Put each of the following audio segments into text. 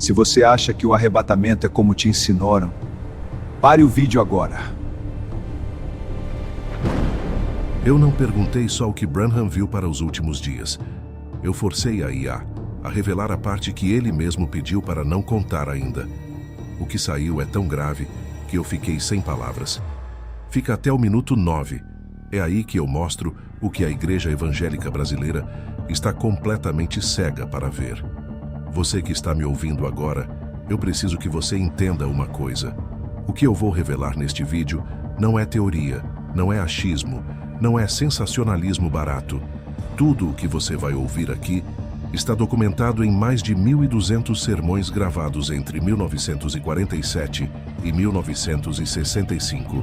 Se você acha que o arrebatamento é como te ensinaram, pare o vídeo agora. Eu não perguntei só o que Branham viu para os últimos dias. Eu forcei a IA a revelar a parte que ele mesmo pediu para não contar ainda. O que saiu é tão grave que eu fiquei sem palavras. Fica até o minuto 9. É aí que eu mostro o que a Igreja Evangélica Brasileira está completamente cega para ver. Você que está me ouvindo agora, eu preciso que você entenda uma coisa. O que eu vou revelar neste vídeo não é teoria, não é achismo, não é sensacionalismo barato. Tudo o que você vai ouvir aqui está documentado em mais de 1.200 sermões gravados entre 1947 e 1965,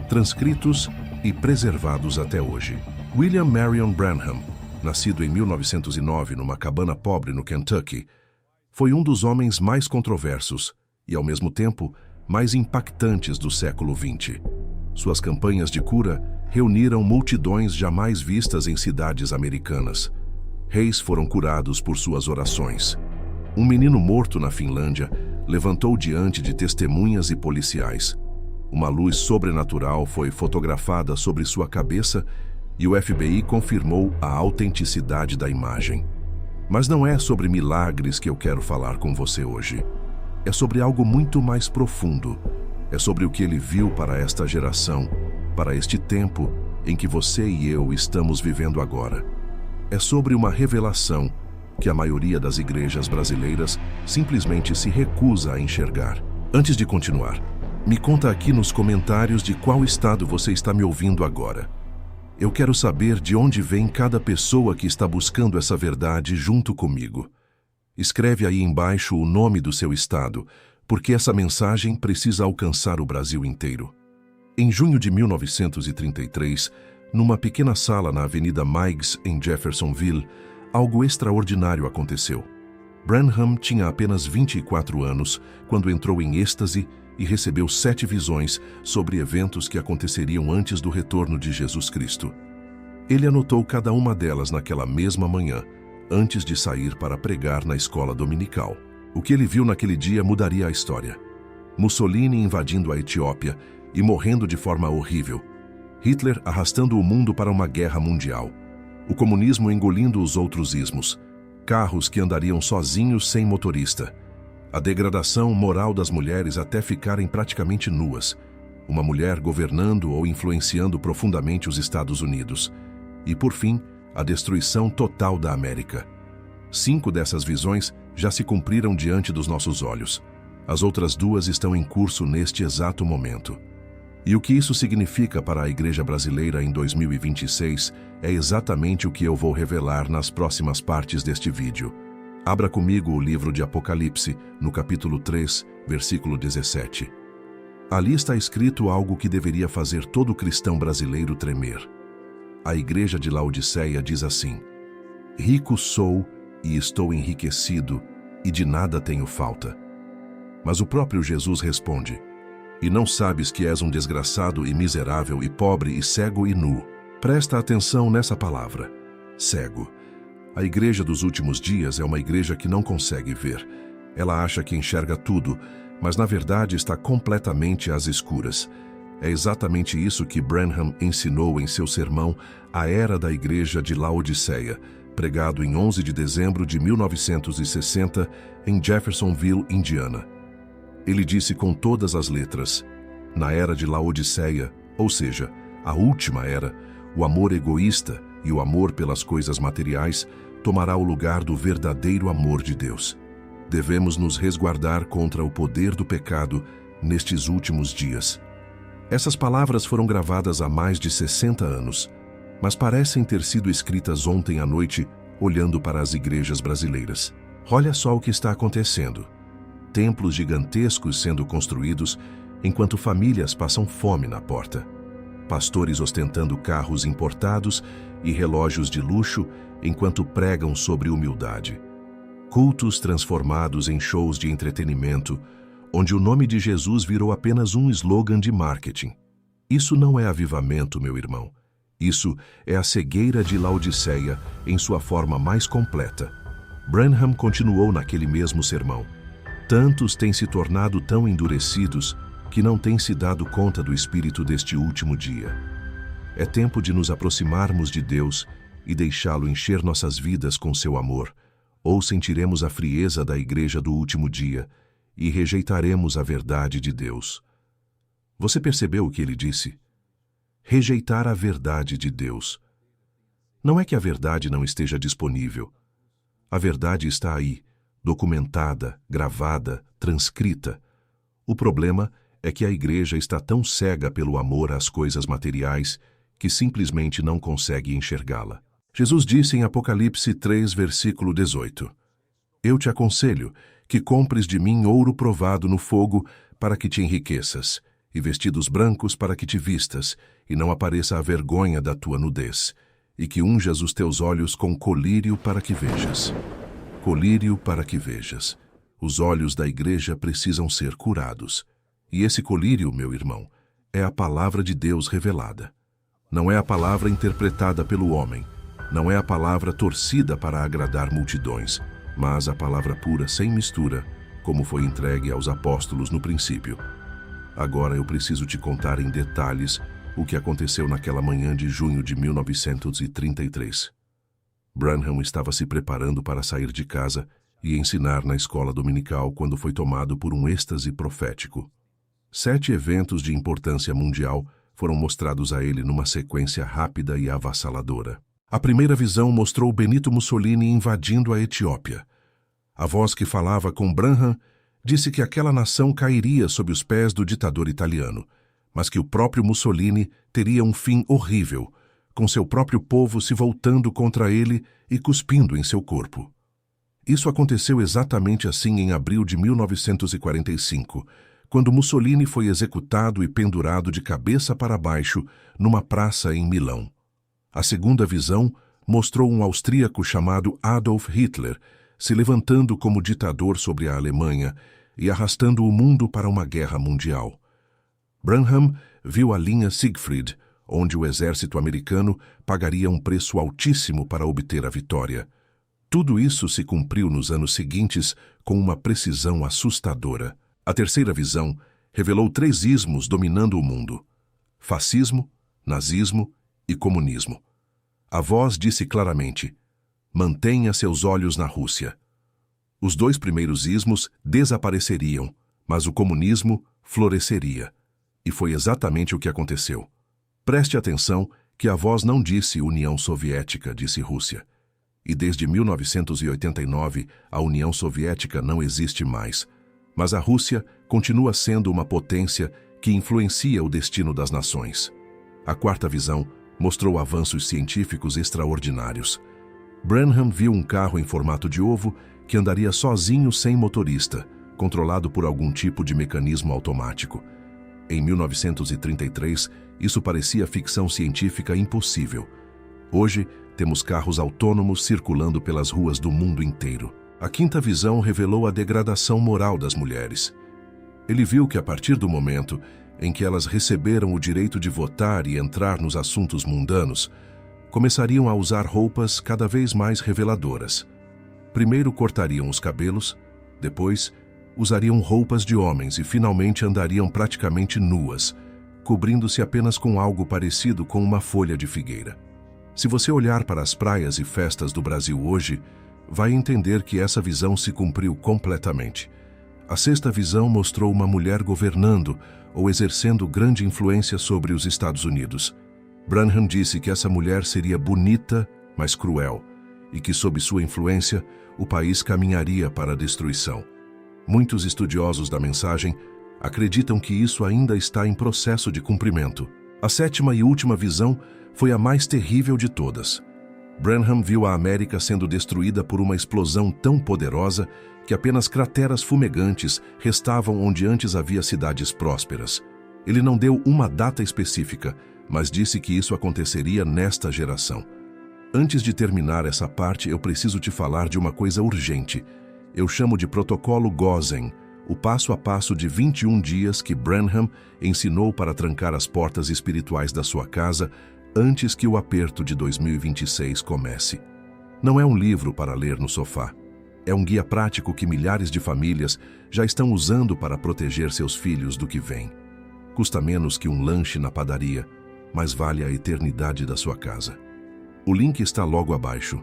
transcritos e preservados até hoje. William Marion Branham, nascido em 1909 numa cabana pobre no Kentucky, foi um dos homens mais controversos e, ao mesmo tempo, mais impactantes do século XX. Suas campanhas de cura reuniram multidões jamais vistas em cidades americanas. Reis foram curados por suas orações. Um menino morto na Finlândia levantou diante de testemunhas e policiais. Uma luz sobrenatural foi fotografada sobre sua cabeça e o FBI confirmou a autenticidade da imagem. Mas não é sobre milagres que eu quero falar com você hoje. É sobre algo muito mais profundo. É sobre o que ele viu para esta geração, para este tempo em que você e eu estamos vivendo agora. É sobre uma revelação que a maioria das igrejas brasileiras simplesmente se recusa a enxergar. Antes de continuar, me conta aqui nos comentários de qual estado você está me ouvindo agora. Eu quero saber de onde vem cada pessoa que está buscando essa verdade junto comigo. Escreve aí embaixo o nome do seu estado, porque essa mensagem precisa alcançar o Brasil inteiro. Em junho de 1933, numa pequena sala na Avenida Meigs, em Jeffersonville, algo extraordinário aconteceu. Branham tinha apenas 24 anos quando entrou em êxtase e recebeu 7 visões sobre eventos que aconteceriam antes do retorno de Jesus Cristo. Ele anotou cada uma delas naquela mesma manhã, antes de sair para pregar na escola dominical. O que ele viu naquele dia mudaria a história. Mussolini invadindo a Etiópia e morrendo de forma horrível. Hitler arrastando o mundo para uma guerra mundial. O comunismo engolindo os outros ismos. Carros que andariam sozinhos sem motorista. A degradação moral das mulheres até ficarem praticamente nuas. Uma mulher governando ou influenciando profundamente os Estados Unidos. E, por fim, a destruição total da América. 5 dessas visões já se cumpriram diante dos nossos olhos. As outras 2 estão em curso neste exato momento. E o que isso significa para a Igreja Brasileira em 2026 é exatamente o que eu vou revelar nas próximas partes deste vídeo. Abra comigo o livro de Apocalipse, no capítulo 3, versículo 17. Ali está escrito algo que deveria fazer todo cristão brasileiro tremer. A Igreja de Laodiceia diz assim: rico sou e estou enriquecido, e de nada tenho falta. Mas o próprio Jesus responde: e não sabes que és um desgraçado e miserável e pobre e cego e nu. Presta atenção nessa palavra, cego. A igreja dos últimos dias é uma igreja que não consegue ver. Ela acha que enxerga tudo, mas na verdade está completamente às escuras. É exatamente isso que Branham ensinou em seu sermão A Era da Igreja de Laodiceia, pregado em 11 de dezembro de 1960 em Jeffersonville, Indiana. Ele disse com todas as letras: na era de Laodiceia, ou seja, a última era, o amor egoísta e o amor pelas coisas materiais tomará o lugar do verdadeiro amor de Deus. Devemos nos resguardar contra o poder do pecado nestes últimos dias. Essas palavras foram gravadas há mais de 60 anos, mas parecem ter sido escritas ontem à noite, olhando para as igrejas brasileiras. Olha só o que está acontecendo. Templos gigantescos sendo construídos, enquanto famílias passam fome na porta. Pastores ostentando carros importados e relógios de luxo, enquanto pregam sobre humildade. Cultos transformados em shows de entretenimento, onde o nome de Jesus virou apenas um slogan de marketing. Isso não é avivamento, meu irmão. Isso é a cegueira de Laodiceia em sua forma mais completa. Branham continuou naquele mesmo sermão. Tantos têm se tornado tão endurecidos que não têm se dado conta do espírito deste último dia. É tempo de nos aproximarmos de Deus e deixá-lo encher nossas vidas com seu amor, ou sentiremos a frieza da igreja do último dia e rejeitaremos a verdade de Deus. Você percebeu o que ele disse? Rejeitar a verdade de Deus. Não é que a verdade não esteja disponível. A verdade está aí, documentada, gravada, transcrita. O problema é que a igreja está tão cega pelo amor às coisas materiais que simplesmente não consegue enxergá-la. Jesus disse em Apocalipse 3, versículo 18: Eu te aconselho que compres de mim ouro provado no fogo para que te enriqueças, e vestidos brancos para que te vistas, e não apareça a vergonha da tua nudez, e que unjas os teus olhos com colírio para que vejas. Colírio para que vejas. Os olhos da igreja precisam ser curados. E esse colírio, meu irmão, é a palavra de Deus revelada. Não é a palavra interpretada pelo homem, não é a palavra torcida para agradar multidões, mas a palavra pura sem mistura, como foi entregue aos apóstolos no princípio. Agora eu preciso te contar em detalhes o que aconteceu naquela manhã de junho de 1933. Branham estava se preparando para sair de casa e ensinar na escola dominical quando foi tomado por um êxtase profético. 7 eventos de importância mundial foram mostrados a ele numa sequência rápida e avassaladora. A primeira visão mostrou Benito Mussolini invadindo a Etiópia. A voz que falava com Branham disse que aquela nação cairia sob os pés do ditador italiano, mas que o próprio Mussolini teria um fim horrível, com seu próprio povo se voltando contra ele e cuspindo em seu corpo. Isso aconteceu exatamente assim em abril de 1945, quando Mussolini foi executado e pendurado de cabeça para baixo numa praça em Milão. A segunda visão mostrou um austríaco chamado Adolf Hitler se levantando como ditador sobre a Alemanha e arrastando o mundo para uma guerra mundial. Branham viu a linha Siegfried, onde o exército americano pagaria um preço altíssimo para obter a vitória. Tudo isso se cumpriu nos anos seguintes com uma precisão assustadora. A terceira visão revelou 3 ismos dominando o mundo: fascismo, nazismo e comunismo. A voz disse claramente: mantenha seus olhos na Rússia. Os 2 primeiros ismos desapareceriam, mas o comunismo floresceria. E foi exatamente o que aconteceu. Preste atenção que a voz não disse União Soviética, disse Rússia. E desde 1989, a União Soviética não existe mais. Mas a Rússia continua sendo uma potência que influencia o destino das nações. A quarta visão mostrou avanços científicos extraordinários. Branham viu um carro em formato de ovo que andaria sozinho sem motorista, controlado por algum tipo de mecanismo automático. Em 1933, isso parecia ficção científica impossível. Hoje, temos carros autônomos circulando pelas ruas do mundo inteiro. A quinta visão revelou a degradação moral das mulheres. Ele viu que a partir do momento em que elas receberam o direito de votar e entrar nos assuntos mundanos, começariam a usar roupas cada vez mais reveladoras. Primeiro cortariam os cabelos, depois usariam roupas de homens e finalmente andariam praticamente nuas, cobrindo-se apenas com algo parecido com uma folha de figueira. Se você olhar para as praias e festas do Brasil hoje, vai entender que essa visão se cumpriu completamente. A sexta visão mostrou uma mulher governando ou exercendo grande influência sobre os Estados Unidos. Branham disse que essa mulher seria bonita, mas cruel, e que sob sua influência, o país caminharia para a destruição. Muitos estudiosos da mensagem acreditam que isso ainda está em processo de cumprimento. A sétima e última visão foi a mais terrível de todas. Branham viu a América sendo destruída por uma explosão tão poderosa que apenas crateras fumegantes restavam onde antes havia cidades prósperas. Ele não deu uma data específica, mas disse que isso aconteceria nesta geração. Antes de terminar essa parte, eu preciso te falar de uma coisa urgente. Eu chamo de Protocolo Gozen, o passo a passo de 21 dias que Branham ensinou para trancar as portas espirituais da sua casa antes que o aperto de 2026 comece. Não é um livro para ler no sofá. é um guia prático que milhares de famílias já estão usando para proteger seus filhos do que vem. Custa menos que um lanche na padaria, mas vale a eternidade da sua casa. O link está logo abaixo.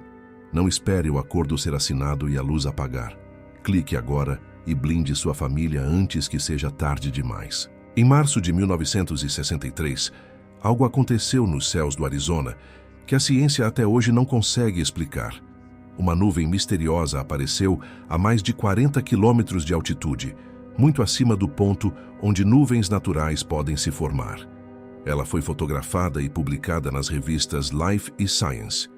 Não espere o acordo ser assinado e a luz apagar. Clique agora e blinde sua família antes que seja tarde demais. Em março de 1963, algo aconteceu nos céus do Arizona que a ciência até hoje não consegue explicar. Uma nuvem misteriosa apareceu a mais de 40 quilômetros de altitude, muito acima do ponto onde nuvens naturais podem se formar. Ela foi fotografada e publicada nas revistas Life e Science.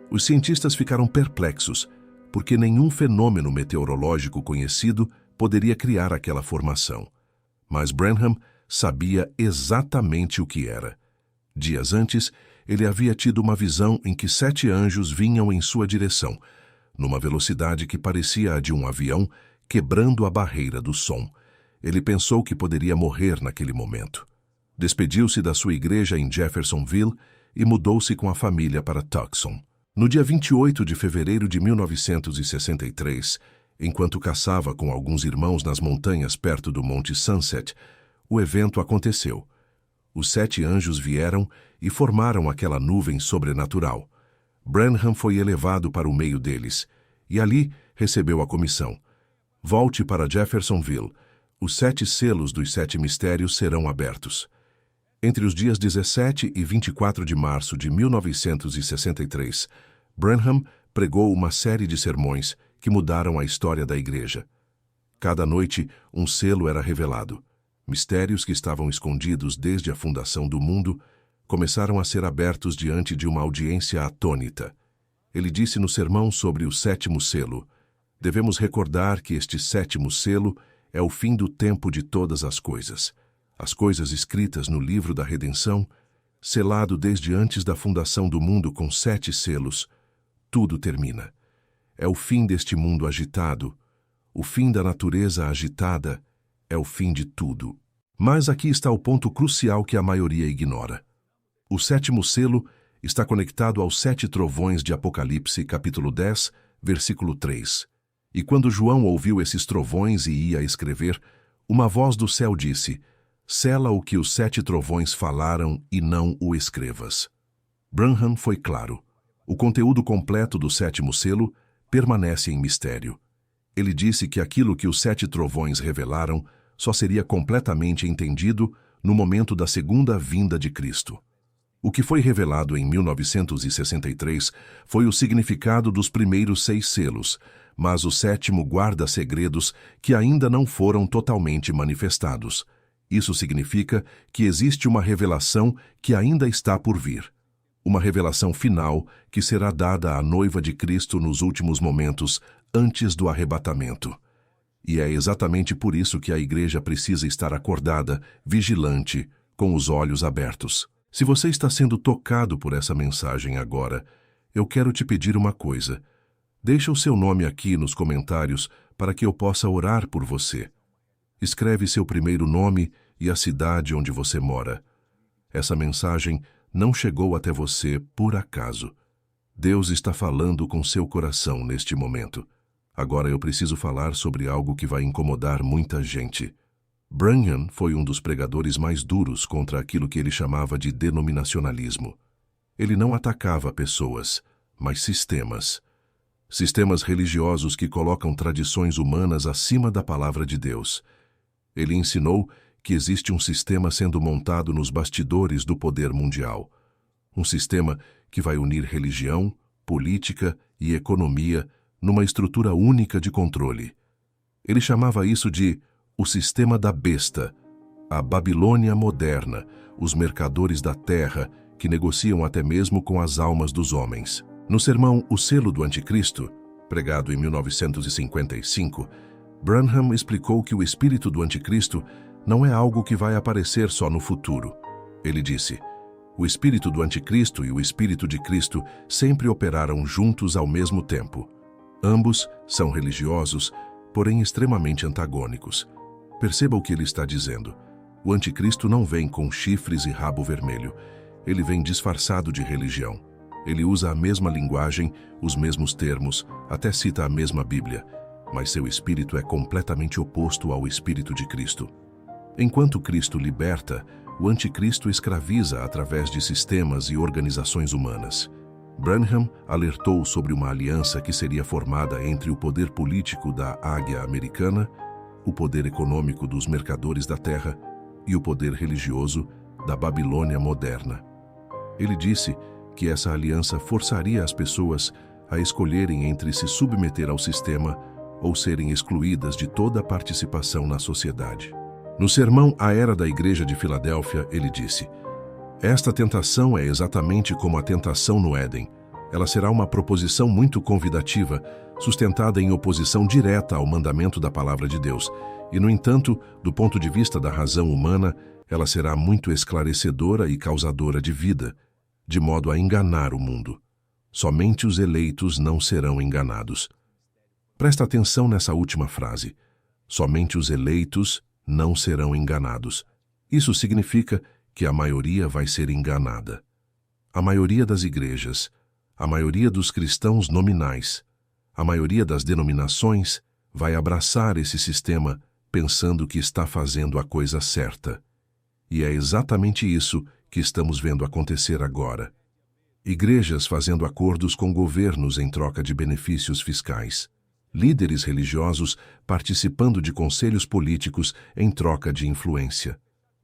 Os cientistas ficaram perplexos, porque nenhum fenômeno meteorológico conhecido poderia criar aquela formação. Mas Branham sabia exatamente o que era. Dias antes, ele havia tido uma visão em que 7 anjos vinham em sua direção, numa velocidade que parecia a de um avião, quebrando a barreira do som. Ele pensou que poderia morrer naquele momento. Despediu-se da sua igreja em Jeffersonville e mudou-se com a família para Tucson. No dia 28 de fevereiro de 1963, enquanto caçava com alguns irmãos nas montanhas perto do Monte Sunset, o evento aconteceu. Os 7 anjos vieram e formaram aquela nuvem sobrenatural. Branham foi elevado para o meio deles, e ali recebeu a comissão. Volte para Jeffersonville. Os 7 selos dos 7 mistérios serão abertos. Entre os dias 17 e 24 de março de 1963, Branham pregou uma série de sermões que mudaram a história da igreja. Cada noite, um selo era revelado. Mistérios que estavam escondidos desde a fundação do mundo começaram a ser abertos diante de uma audiência atônita. Ele disse no sermão sobre o 7º selo: devemos recordar que este 7º selo é o fim do tempo de todas as coisas. As coisas escritas no livro da redenção, selado desde antes da fundação do mundo com 7 selos, tudo termina. É o fim deste mundo agitado, o fim da natureza agitada, é o fim de tudo. Mas aqui está o ponto crucial que a maioria ignora. O 7º selo está conectado aos 7 trovões de Apocalipse, capítulo 10, versículo 3. E quando João ouviu esses trovões e ia escrever, uma voz do céu disse: sela o que os 7 trovões falaram e não o escrevas. Branham foi claro. O conteúdo completo do 7º selo permanece em mistério. Ele disse que aquilo que os 7 trovões revelaram só seria completamente entendido no momento da segunda vinda de Cristo. O que foi revelado em 1963 foi o significado dos primeiros 6 selos, mas o 7º guarda segredos que ainda não foram totalmente manifestados. Isso significa que existe uma revelação que ainda está por vir. Uma revelação final que será dada à noiva de Cristo nos últimos momentos, antes do arrebatamento. E é exatamente por isso que a igreja precisa estar acordada, vigilante, com os olhos abertos. Se você está sendo tocado por essa mensagem agora, eu quero te pedir uma coisa. Deixa o seu nome aqui nos comentários para que eu possa orar por você. Escreve seu primeiro nome e a cidade onde você mora. Essa mensagem não chegou até você por acaso. Deus está falando com seu coração neste momento. Agora eu preciso falar sobre algo que vai incomodar muita gente. Branham foi um dos pregadores mais duros contra aquilo que ele chamava de denominacionalismo. Ele não atacava pessoas, mas sistemas. Sistemas religiosos que colocam tradições humanas acima da palavra de Deus. Ele ensinou que existe um sistema sendo montado nos bastidores do poder mundial. Um sistema que vai unir religião, política e economia numa estrutura única de controle. Ele chamava isso de o sistema da besta, a Babilônia moderna, os mercadores da terra que negociam até mesmo com as almas dos homens. No sermão O Selo do Anticristo, pregado em 1955, Branham explicou que o espírito do Anticristo não é algo que vai aparecer só no futuro. Ele disse: o espírito do Anticristo e o espírito de Cristo sempre operaram juntos ao mesmo tempo. Ambos são religiosos, porém extremamente antagônicos. Perceba o que ele está dizendo. O Anticristo não vem com chifres e rabo vermelho. Ele vem disfarçado de religião. Ele usa a mesma linguagem, os mesmos termos, até cita a mesma Bíblia, mas seu espírito é completamente oposto ao espírito de Cristo. Enquanto Cristo liberta, o anticristo escraviza através de sistemas e organizações humanas. Branham alertou sobre uma aliança que seria formada entre o poder político da Águia Americana, o poder econômico dos mercadores da terra e o poder religioso da Babilônia moderna. Ele disse que essa aliança forçaria as pessoas a escolherem entre se submeter ao sistema ou serem excluídas de toda a participação na sociedade. No sermão A Era da Igreja de Filadélfia, ele disse: "Esta tentação é exatamente como a tentação no Éden. Ela será uma proposição muito convidativa, sustentada em oposição direta ao mandamento da palavra de Deus. E, no entanto, do ponto de vista da razão humana, ela será muito esclarecedora e causadora de vida, de modo a enganar o mundo. Somente os eleitos não serão enganados." Presta atenção nessa última frase. Somente os eleitos não serão enganados. Isso significa que a maioria vai ser enganada. A maioria das igrejas, a maioria dos cristãos nominais, a maioria das denominações vai abraçar esse sistema pensando que está fazendo a coisa certa. E é exatamente isso que estamos vendo acontecer agora. Igrejas fazendo acordos com governos em troca de benefícios fiscais. Líderes religiosos participando de conselhos políticos em troca de influência.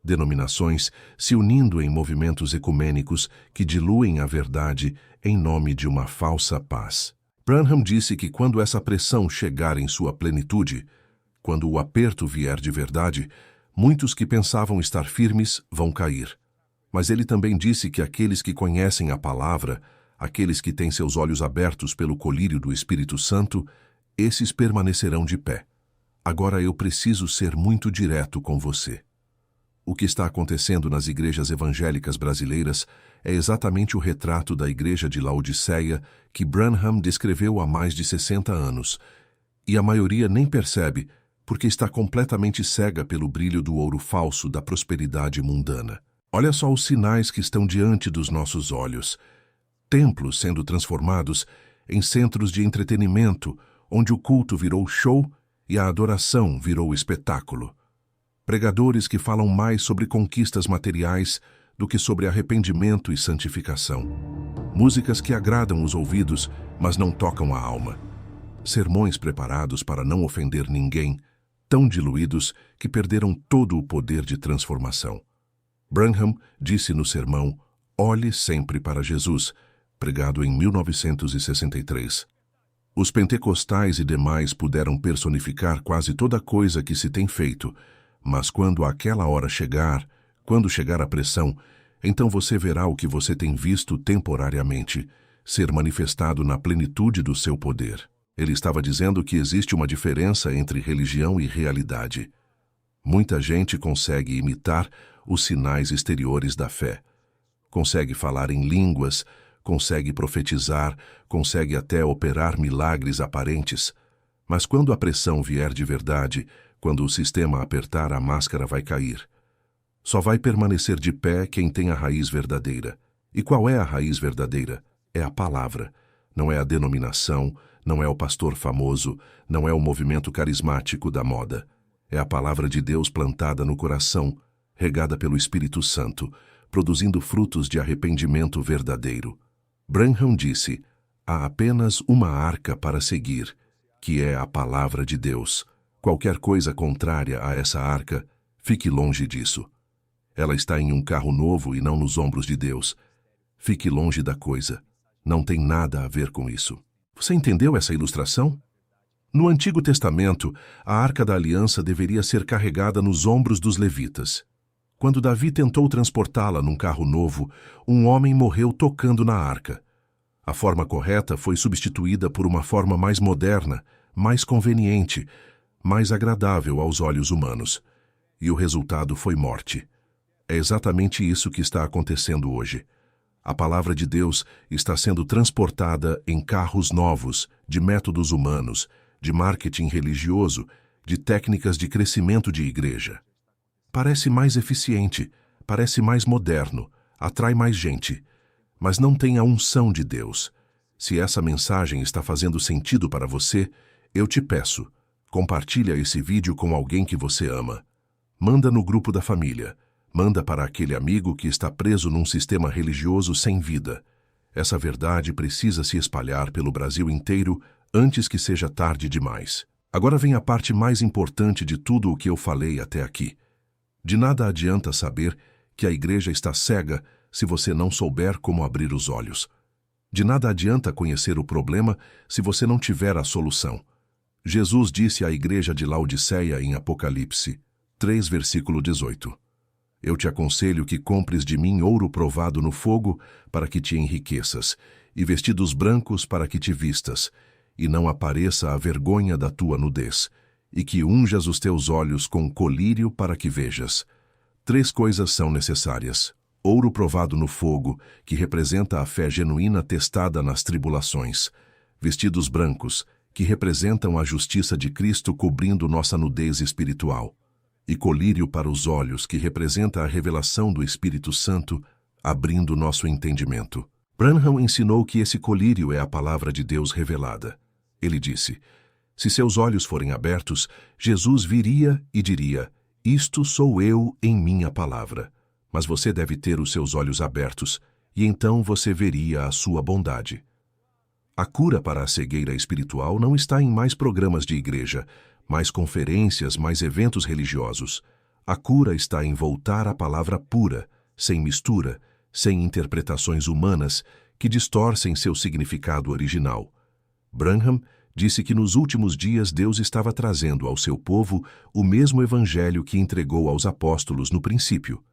Denominações se unindo em movimentos ecumênicos que diluem a verdade em nome de uma falsa paz. Branham disse que quando essa pressão chegar em sua plenitude, quando o aperto vier de verdade, muitos que pensavam estar firmes vão cair. Mas ele também disse que aqueles que conhecem a palavra, aqueles que têm seus olhos abertos pelo colírio do Espírito Santo, esses permanecerão de pé. Agora eu preciso ser muito direto com você. O que está acontecendo nas igrejas evangélicas brasileiras é exatamente o retrato da igreja de Laodiceia que Branham descreveu há mais de 60 anos. E a maioria nem percebe, porque está completamente cega pelo brilho do ouro falso da prosperidade mundana. Olha só os sinais que estão diante dos nossos olhos. Templos sendo transformados em centros de entretenimento, onde o culto virou show e a adoração virou espetáculo. Pregadores que falam mais sobre conquistas materiais do que sobre arrependimento e santificação. Músicas que agradam os ouvidos, mas não tocam a alma. Sermões preparados para não ofender ninguém, tão diluídos que perderam todo o poder de transformação. Branham disse no sermão Olhe Sempre para Jesus, pregado em 1963. Os pentecostais e demais puderam personificar quase toda coisa que se tem feito, mas quando aquela hora chegar, quando chegar a pressão, então você verá o que você tem visto temporariamente, ser manifestado na plenitude do seu poder. Ele estava dizendo que existe uma diferença entre religião e realidade. Muita gente consegue imitar os sinais exteriores da fé. Consegue falar em línguas, consegue profetizar, consegue até operar milagres aparentes. Mas quando a pressão vier de verdade, quando o sistema apertar, a máscara vai cair. Só vai permanecer de pé quem tem a raiz verdadeira. E qual é a raiz verdadeira? É a palavra. Não é a denominação, não é o pastor famoso, não é o movimento carismático da moda. É a palavra de Deus plantada no coração, regada pelo Espírito Santo, produzindo frutos de arrependimento verdadeiro. Branham disse: há apenas uma arca para seguir, que é a palavra de Deus. Qualquer coisa contrária a essa arca, fique longe disso. Ela está em um carro novo e não nos ombros de Deus. Fique longe da coisa. Não tem nada a ver com isso. Você entendeu essa ilustração? No Antigo Testamento, a Arca da Aliança deveria ser carregada nos ombros dos levitas. Quando Davi tentou transportá-la num carro novo, um homem morreu tocando na arca. A forma correta foi substituída por uma forma mais moderna, mais conveniente, mais agradável aos olhos humanos. E o resultado foi morte. É exatamente isso que está acontecendo hoje. A palavra de Deus está sendo transportada em carros novos, de métodos humanos, de marketing religioso, de técnicas de crescimento de igreja. Parece mais eficiente, parece mais moderno, atrai mais gente. mas não tem a unção de Deus. Se essa mensagem está fazendo sentido para você, eu te peço, compartilha esse vídeo com alguém que você ama. Manda no grupo da família. Manda para aquele amigo que está preso num sistema religioso sem vida. Essa verdade precisa se espalhar pelo Brasil inteiro antes que seja tarde demais. Agora vem a parte mais importante de tudo o que eu falei até aqui. De nada adianta saber que a igreja está cega se você não souber como abrir os olhos. De nada adianta conhecer o problema se você não tiver a solução. Jesus disse à igreja de Laodiceia em Apocalipse 3, versículo 18. Eu te aconselho que compres de mim ouro provado no fogo para que te enriqueças, e vestidos brancos para que te vistas, e não apareça a vergonha da tua nudez, e que unjas os teus olhos com colírio para que vejas. 3 coisas são necessárias. Ouro provado no fogo, que representa a fé genuína testada nas tribulações. Vestidos brancos, que representam a justiça de Cristo cobrindo nossa nudez espiritual. E colírio para os olhos, que representa a revelação do Espírito Santo, abrindo nosso entendimento. Branham ensinou que esse colírio é a palavra de Deus revelada. Ele disse, se seus olhos forem abertos, Jesus viria e diria, isto sou eu em minha palavra. Mas você deve ter os seus olhos abertos, e então você veria a sua bondade. A cura para a cegueira espiritual não está em mais programas de igreja, mais conferências, mais eventos religiosos. A cura está em voltar à palavra pura, sem mistura, sem interpretações humanas que distorcem seu significado original. Branham disse que nos últimos dias Deus estava trazendo ao seu povo o mesmo evangelho que entregou aos apóstolos no princípio.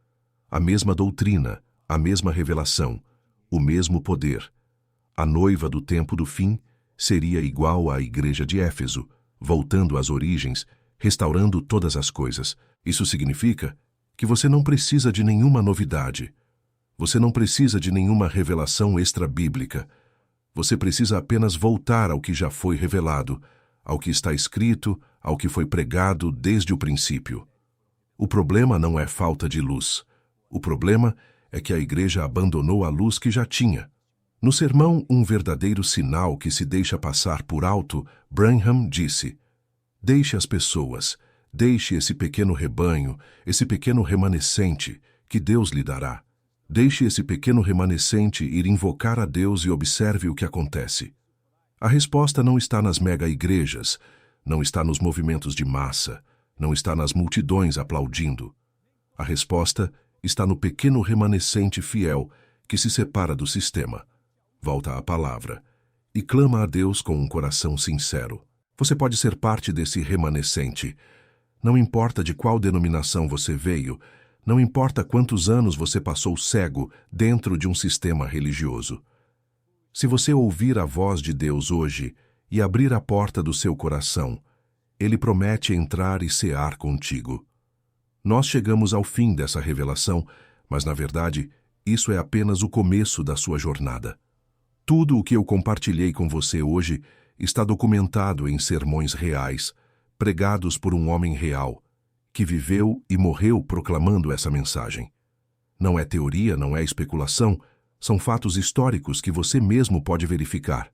A mesma doutrina, a mesma revelação, o mesmo poder. A noiva do tempo do fim seria igual à igreja de Éfeso, voltando às origens, restaurando todas as coisas. Isso significa que você não precisa de nenhuma novidade. Você não precisa de nenhuma revelação extra-bíblica. Você precisa apenas voltar ao que já foi revelado, ao que está escrito, ao que foi pregado desde o princípio. O problema não é falta de luz. O problema é que a igreja abandonou a luz que já tinha. No sermão Um Verdadeiro Sinal que se deixa passar por alto, Branham disse, deixe as pessoas, deixe esse pequeno rebanho, esse pequeno remanescente, que Deus lhe dará. Deixe esse pequeno remanescente ir invocar a Deus e observe o que acontece. A resposta não está nas mega-igrejas, não está nos movimentos de massa, não está nas multidões aplaudindo. A resposta está no pequeno remanescente fiel que se separa do sistema. Volta à palavra e clama a Deus com um coração sincero. Você pode ser parte desse remanescente. Não importa de qual denominação você veio, não importa quantos anos você passou cego dentro de um sistema religioso. Se você ouvir a voz de Deus hoje e abrir a porta do seu coração, Ele promete entrar e cear contigo. Nós chegamos ao fim dessa revelação, mas na verdade, isso é apenas o começo da sua jornada. Tudo o que eu compartilhei com você hoje está documentado em sermões reais, pregados por um homem real, que viveu e morreu proclamando essa mensagem. Não é teoria, não é especulação, são fatos históricos que você mesmo pode verificar.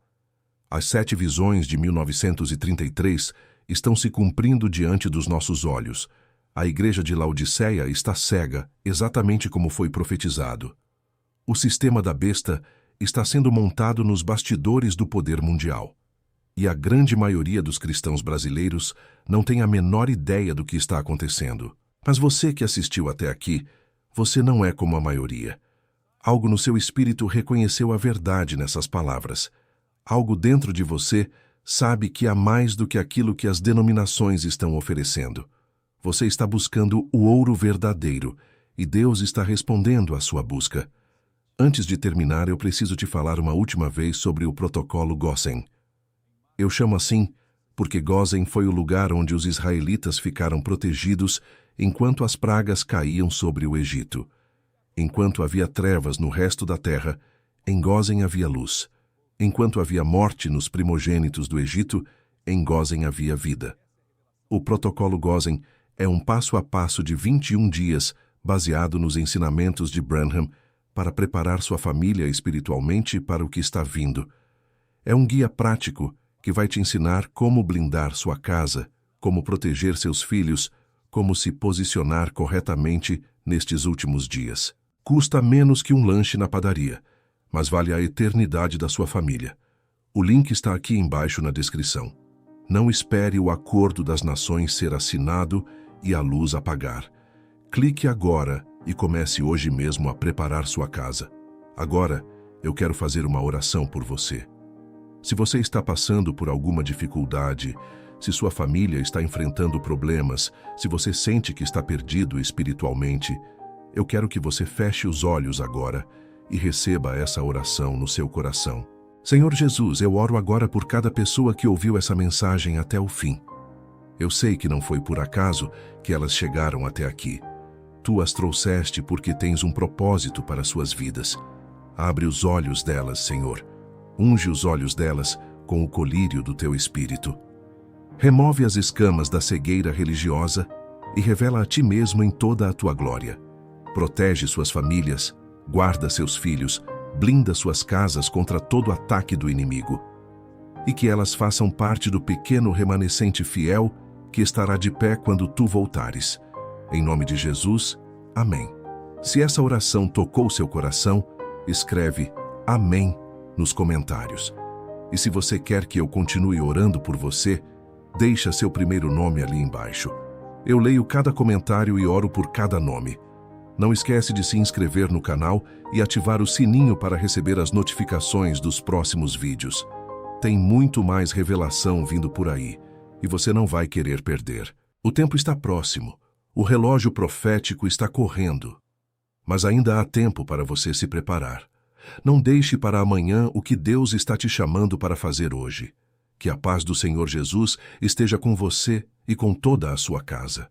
As 7 visões de 1933 estão se cumprindo diante dos nossos olhos. A igreja de Laodiceia está cega, exatamente como foi profetizado. O sistema da besta está sendo montado nos bastidores do poder mundial. E a grande maioria dos cristãos brasileiros não tem a menor ideia do que está acontecendo. Mas você que assistiu até aqui, você não é como a maioria. Algo no seu espírito reconheceu a verdade nessas palavras. Algo dentro de você sabe que há mais do que aquilo que as denominações estão oferecendo. Você está buscando o ouro verdadeiro, e Deus está respondendo à sua busca. Antes de terminar, eu preciso te falar uma última vez sobre o protocolo Gosen. Eu chamo assim porque Gosen foi o lugar onde os israelitas ficaram protegidos enquanto as pragas caíam sobre o Egito. Enquanto havia trevas no resto da terra, em Gosen havia luz. Enquanto havia morte nos primogênitos do Egito, em Gosen havia vida. O protocolo Gosen é um passo a passo de 21 dias, baseado nos ensinamentos de Branham, para preparar sua família espiritualmente para o que está vindo. É um guia prático que vai te ensinar como blindar sua casa, como proteger seus filhos, como se posicionar corretamente nestes últimos dias. Custa menos que um lanche na padaria, mas vale a eternidade da sua família. O link está aqui embaixo na descrição. Não espere o acordo das nações ser assinado e a luz apagar. Clique agora e comece hoje mesmo a preparar sua casa. Agora, eu quero fazer uma oração por você. Se você está passando por alguma dificuldade, se sua família está enfrentando problemas, se você sente que está perdido espiritualmente, eu quero que você feche os olhos agora e receba essa oração no seu coração. Senhor Jesus, eu oro agora por cada pessoa que ouviu essa mensagem até o fim. Eu sei que não foi por acaso que elas chegaram até aqui. Tu as trouxeste porque tens um propósito para suas vidas. Abre os olhos delas, Senhor. Unge os olhos delas com o colírio do teu Espírito. Remove as escamas da cegueira religiosa e revela a ti mesmo em toda a tua glória. Protege suas famílias, guarda seus filhos, blinda suas casas contra todo ataque do inimigo. E que elas façam parte do pequeno remanescente fiel que estará de pé quando tu voltares. Em nome de Jesus, amém. Se essa oração tocou seu coração, escreve amém nos comentários. E se você quer que eu continue orando por você, deixa seu primeiro nome ali embaixo. Eu leio cada comentário e oro por cada nome. Não esquece de se inscrever no canal e ativar o sininho para receber as notificações dos próximos vídeos. Tem muito mais revelação vindo por aí, e você não vai querer perder. O tempo está próximo, o relógio profético está correndo. Mas ainda há tempo para você se preparar. Não deixe para amanhã o que Deus está te chamando para fazer hoje. Que a paz do Senhor Jesus esteja com você e com toda a sua casa.